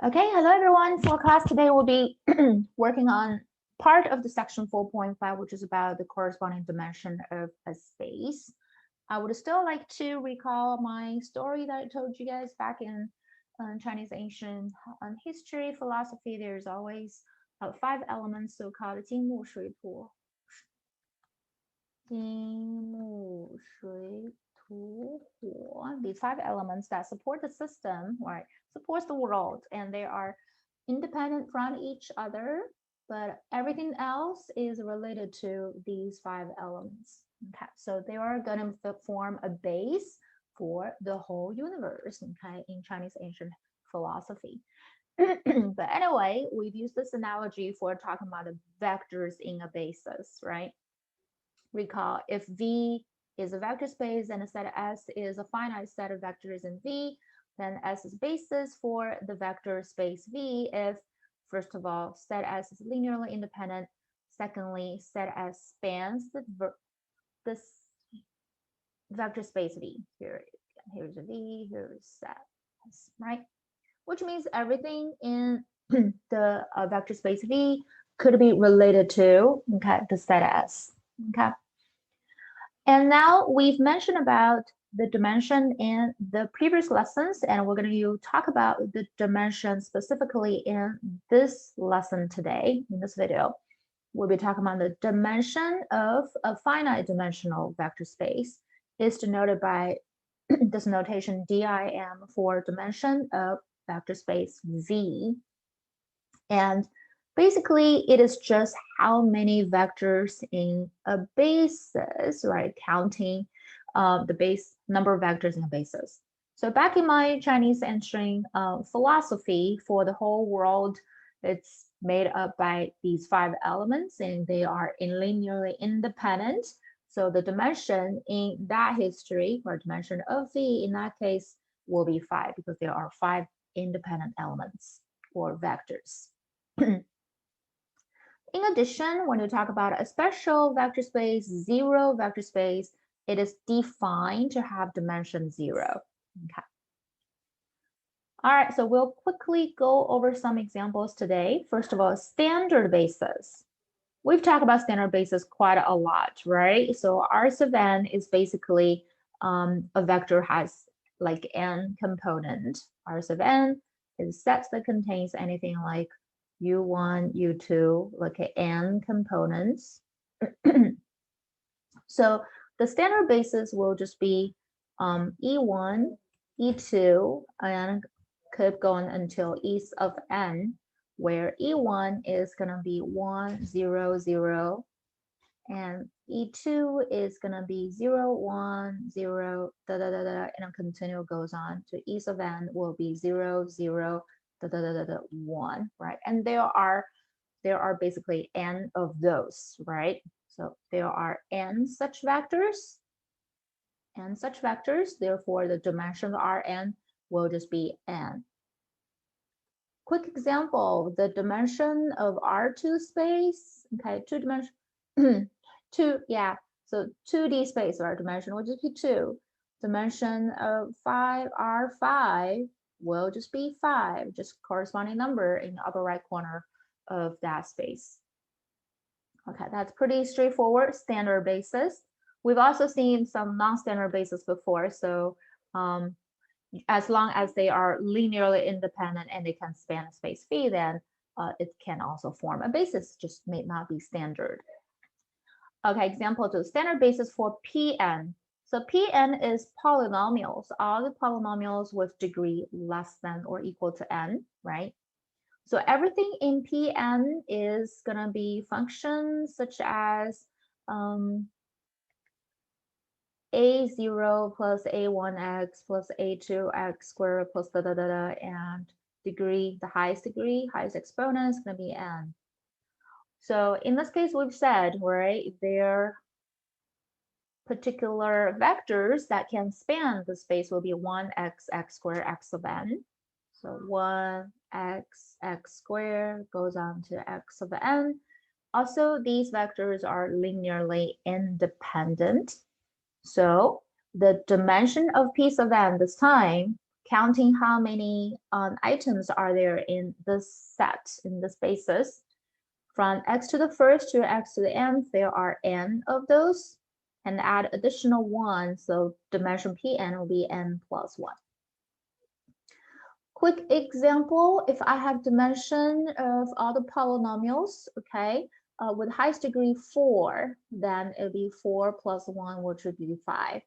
Okay, hello everyone. For class today, we'll be working on part of the section 4.5, which is about the corresponding dimension of a space. I would still like to recall my story that I told you guys back in Chinese ancient history, philosophy. There's always 5 elements, so-called 金木水土. 金木水土火, these 5 elements that support the system, right? Supports the world, and they are independent from each other, but everything else is related to these 5 elements. Okay, so they are going to form a base for the whole universe, okay, in Chinese ancient philosophy. But anyway, we've used this analogy for talking about the vectors in a basis, right? Recall, if V is a vector space and a set S is a finite set of vectors in V, then S is basis for the vector space V if, first of all, set S is linearly independent. Secondly, set S spans this vector space V. Here's a V, here's set S, right? Which means everything in the vector space V could be related to, okay, the set S, okay? And now we've mentioned about the dimension in the previous lessons, and we're going to talk about the dimension specifically in this lesson today, in this video. We'll be talking about the dimension of a finite dimensional vector space is denoted by this notation DIM for dimension of vector space V. And basically, it is just how many vectors in a basis, right? Counting the base number of vectors in a basis. So back in my Chinese ancient philosophy, for the whole world, it's made up by these 5 elements, and they are linearly independent. So the dimension in that history, or dimension of V in that case, will be 5 because there are 5 independent elements or vectors. In addition, when you talk about a special vector space, 0 vector space, it is defined to have dimension 0. Okay. All right, so we'll quickly go over some examples today. First of all, standard basis. We've talked about standard basis quite a lot, right? So R sub n is basically a vector has like n component. R sub n is a set that contains anything like U1, U2, like n components. So the standard basis will just be E1, E2, and keep going until E of n, where E1 is going to be 1, 0, 0, and E2 is going to be 0, 1, 0, da, da, da, da, and continue goes on to E of n will be 0, 0, da, da, da, da, da, 1, right? And there are basically n of those, right? So there are n such vectors, therefore the dimension of Rn will just be n. Quick example, the dimension of R2 space, okay, 2 dimension, 2, yeah, so 2D space, our dimension will just be 2. Dimension of 5R5 will just be 5, just corresponding number in the upper right corner of that space. Okay, that's pretty straightforward, standard basis. We've also seen some non-standard basis before, so as long as they are linearly independent and they can span a space V, then it can also form a basis, just may not be standard. Okay, example 2, standard basis for Pn. So Pn is polynomials, all the polynomials with degree less than or equal to n, right? So everything in Pn is going to be functions such as a0 plus a1x plus a2x squared plus da da da da, and degree, the highest degree, highest exponent is going to be n. So in this case, we've said, right, there particular vectors that can span the space will be 1x, x squared, x of n. So 1x, x squared goes on to x of n. Also, these vectors are linearly independent. So the dimension of P sub n this time counting how many items are there in this set, in this basis. From x to the first to x to the nth, there are n of those, and add additional 1, so dimension Pn will be n plus 1. Quick example, if I have dimension of all the polynomials, okay, with highest degree 4, then it'll be 4 plus 1, which would be 5.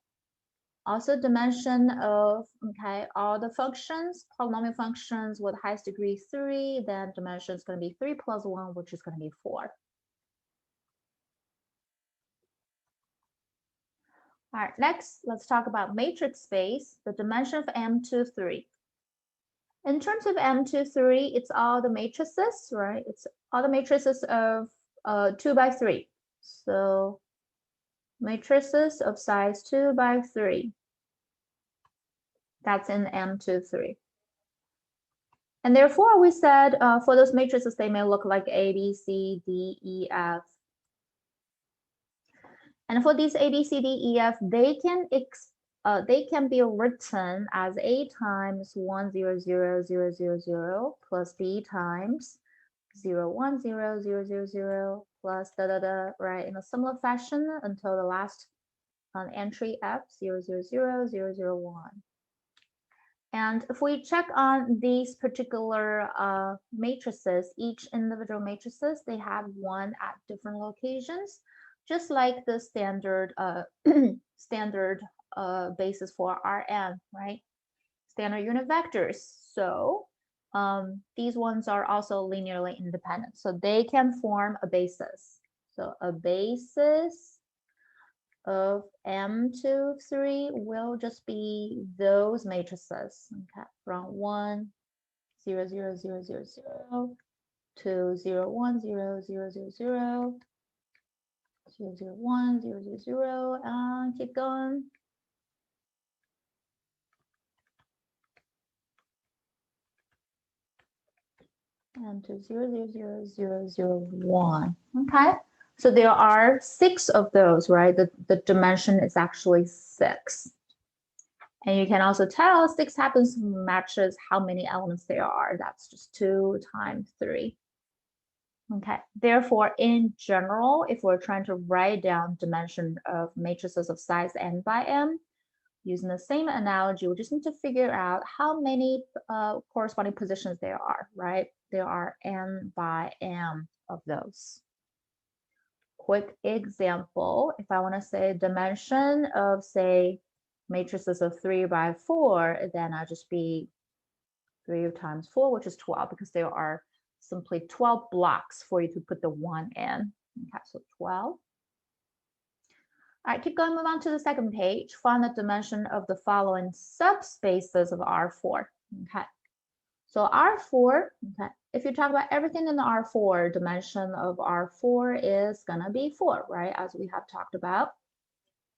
Also dimension of, okay, all the functions, polynomial functions with highest degree 3, then dimension is going to be 3 plus 1, which is going to be 4. All right, next, let's talk about matrix space, the dimension of M23. In terms of M23, it's all the matrices, right? It's all the matrices of 2 by 3. So matrices of size 2 by 3. That's in M23. And therefore, we said for those matrices, they may look like A, B, C, D, E, F. And for these A, B, C, D, E, F, they can be written as A times 1, 0, 0, 0, 0, 0 plus B times 0, 1, 0, 0, 0, 0 plus da, da, da, right? In a similar fashion until the last entry F, 0, 0, 0, 0, 0, 1. And if we check on these particular matrices, each individual matrices, they have 1 at different locations, just like the standard standard basis for Rn, right? Standard unit vectors. So these ones are also linearly independent. So they can form a basis. So a basis of M23 will just be those matrices, okay, from 1, 0, 0, 0, 0, 0 to 0, 1, 0, 0, 0, 0, 0, 0, 1, 0, 0, 0, and keep going. And to 0, 0, 0, 0, 0, 1, okay? So there are 6 of those, right? The dimension is actually 6. And you can also tell 6 happens matches how many elements there are. That's just 2 times 3. Okay, therefore, in general, if we're trying to write down dimension of matrices of size n by m, using the same analogy, we just need to figure out how many corresponding positions there are, right? There are n by m of those. Quick example, if I want to say dimension of, say, matrices of 3 by 4, then I'll just be 3 times 4, which is 12, because there are simply 12 blocks for you to put the 1 in. Okay, so 12. All right, keep going, move on to the second page. Find the dimension of the following subspaces of R4. Okay, so R4, okay, if you talk about everything in the R4, dimension of R4 is gonna be 4, right, as we have talked about.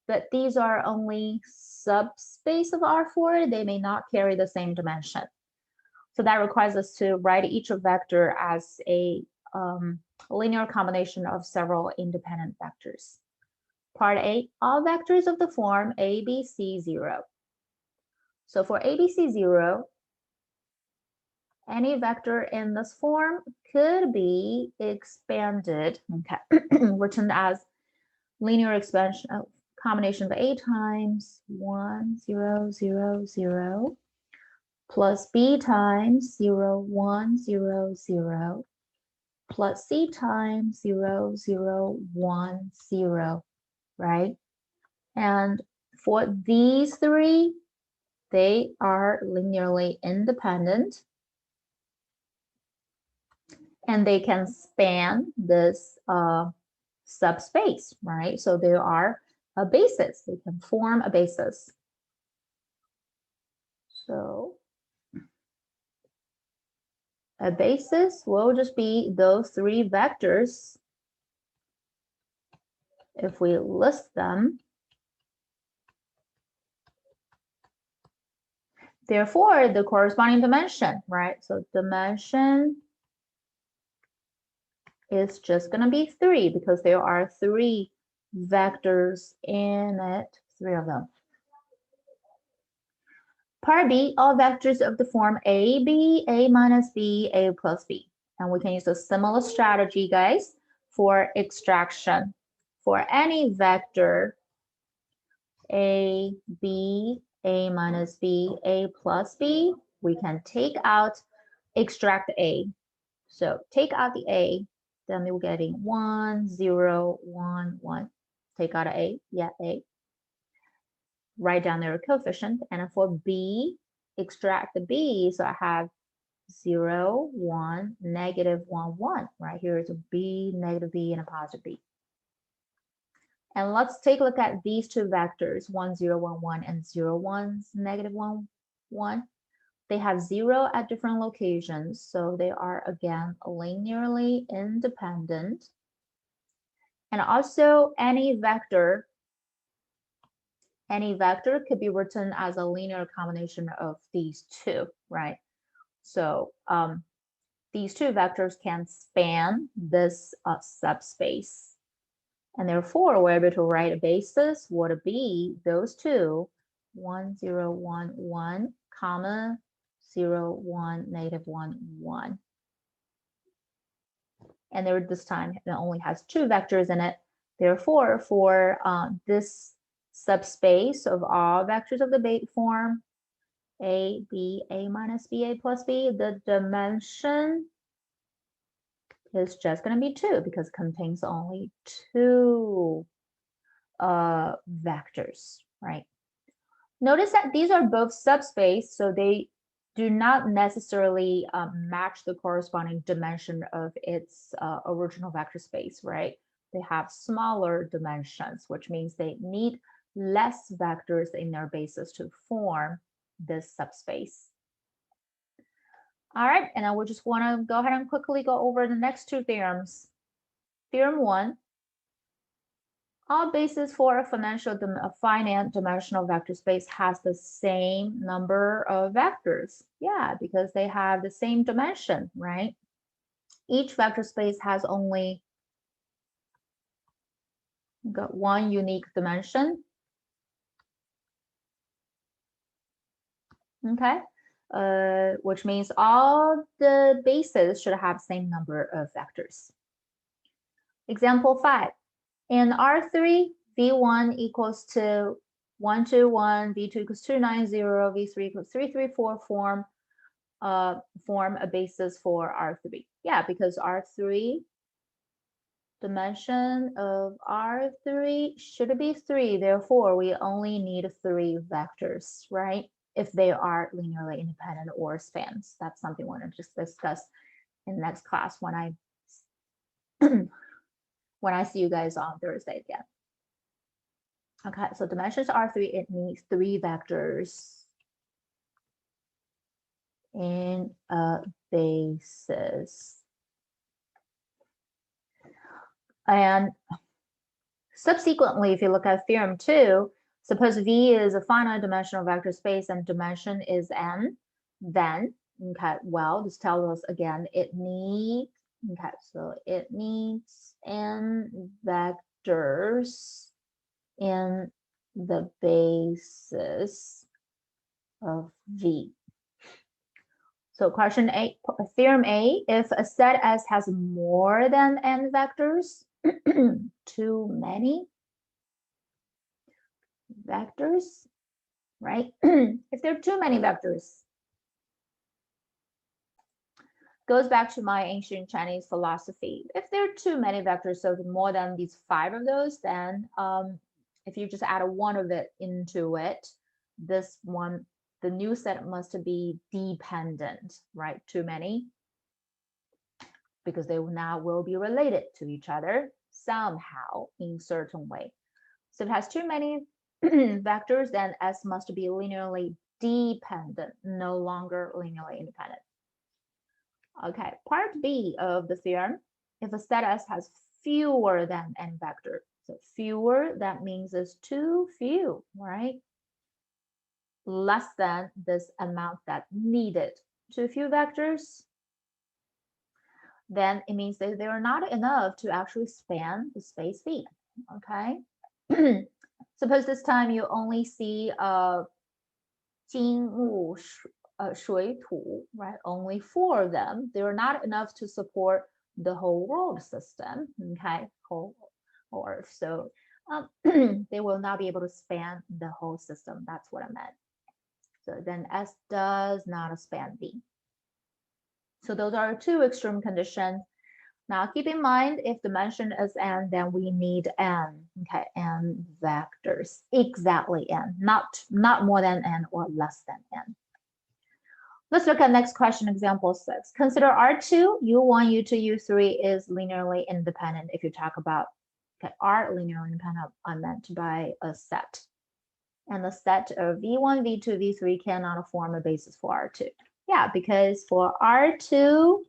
But these are only subspace of R4, they may not carry the same dimension. So that requires us to write each vector as a linear combination of several independent vectors. Part A, all vectors of the form A, B, C, 0. So for A, B, C, 0, any vector in this form could be expanded, okay, written as linear expansion of combination of A times 1, 0, 0, 0 plus B times 0, 1, 0, 0 plus C times 0, 0, 1, 0, right? And for these 3, they are linearly independent. And they can span this subspace, right? So there are a basis, they can form a basis. So a basis will just be those 3 vectors. If we list them, therefore the corresponding dimension, right? So dimension is just going to be 3 because there are 3 vectors in it, 3 of them. Part B, all vectors of the form A, B, A minus B, A plus B. And we can use a similar strategy, guys, for extraction. For any vector, A, B, A minus B, A plus B, we can take out, extract A. So take out the A, then we're getting 1, 0, 1, 1. Take out A, yeah, A. Write down their coefficient. And for B, extract the B. So I have 0, 1, negative 1, 1. Right here is a B, negative B, and a positive B. And let's take a look at these two vectors, 1, 0, 1, 1, and 0, 1, negative 1, 1. They have 0 at different locations, so they are, again, linearly independent. And also, any vector could be written as a linear combination of these two, right? So these two vectors can span this subspace. And therefore, we're able to write a basis would be those two, 1, 0, 1, 1, comma, 0, 1, negative 1, 1. And there this time it only has two vectors in it. Therefore, for this subspace of all vectors of the base form, A, B, A minus B, A plus B, the dimension is just going to be 2 because it contains only two vectors, right? Notice that these are both subspace, so they do not necessarily match the corresponding dimension of its original vector space, right? They have smaller dimensions, which means they need less vectors in their basis to form this subspace. All right, and I would just want to go ahead and quickly go over the next two theorems. Theorem 1, all bases for a finite dimensional vector space has the same number of vectors. Yeah, because they have the same dimension, right? Each vector space has only got one unique dimension. Okay, which means all the bases should have the same number of vectors. Example 5. In R3, V1 equals to 1, 2, 1, V2 equals 2, 9, 0, V3 equals 3, 3, 4 form a basis for R3. Yeah, because R3, dimension of R3 should be 3. Therefore, we only need 3 vectors, right? If they are linearly independent or spans. That's something we're going to just discuss in the next class when I when I see you guys on Thursday again. Okay, so dimensions R3, it needs 3 vectors in a basis. And subsequently, if you look at theorem 2, suppose V is a finite dimensional vector space and dimension is n, then, okay, well, this tells us again, it needs, okay, so it needs n vectors in the basis of V. So question 8, theorem A, if a set S has more than n vectors, too many vectors, right? If there are too many vectors, goes back to my ancient Chinese philosophy. If there are too many vectors, so more than these 5 of those, then if you just add a 1 of it into it, this one, the new set must be dependent, right? Too many, because they now will be related to each other somehow in certain way. So if it has too many vectors, then S must be linearly dependent, no longer linearly independent. Okay, part B of the theorem, if a set S has fewer than n vector, so fewer, that means it's too few, right? Less than this amount that's needed. Too few vectors, then it means that they are not enough to actually span the space V, okay? Suppose this time you only see 金木水土, right? Only 4 of them. They're not enough to support the whole world system, okay? Whole Earth. So they will not be able to span the whole system. That's what I meant. So then S does not span B. So those are 2 extreme conditions. Now keep in mind, if dimension is n, then we need n, okay, n vectors, exactly n, not more than n or less than n. Let's look at next question, example 6. Consider R2, U1, U2, U3 is linearly independent. If you talk about, okay, R linearly independent, I meant by a set. And the set of V1, V2, V3 cannot form a basis for R2. Yeah, because for R2,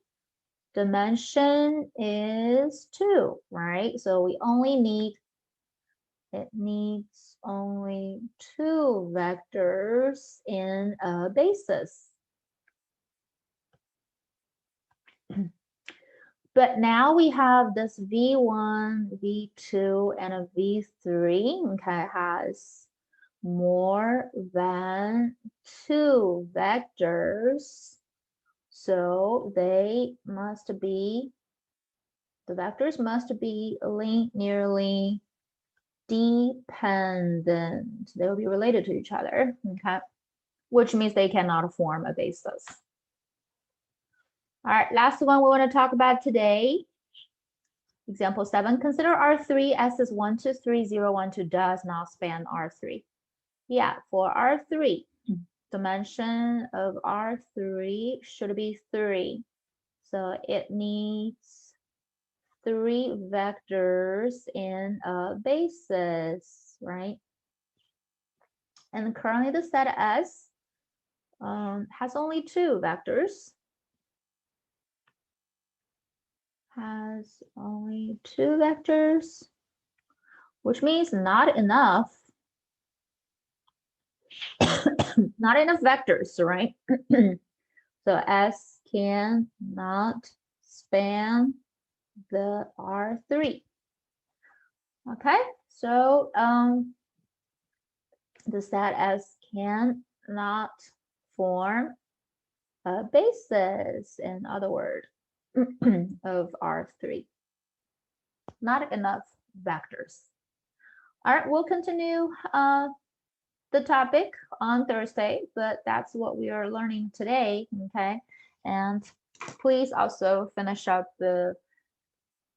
dimension is 2, right? So we only need, it needs only 2 vectors in a basis. But now we have this V1, V2, and a V3, okay, has more than 2 vectors. So they must be, the vectors must be linearly dependent. They will be related to each other, okay? Which means they cannot form a basis. All right, last one we want to talk about today. Example 7, consider R3 S is 1, 2, 3, 0, 1, 2 does not span R3. Yeah, for R3, dimension of R3 should be 3. So it needs 3 vectors in a basis, right? And currently the set S has only 2 vectors. Has only 2 vectors, which means not enough. Not enough vectors, right? So S cannot span the R3. Okay, so the set S cannot form a basis, in other words, of R3. Not enough vectors. All right, we'll continue the topic on Thursday, but that's what we are learning today, okay? And please also finish up the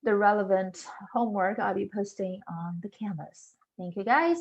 relevant homework I'll be posting on the Canvas. Thank you, guys.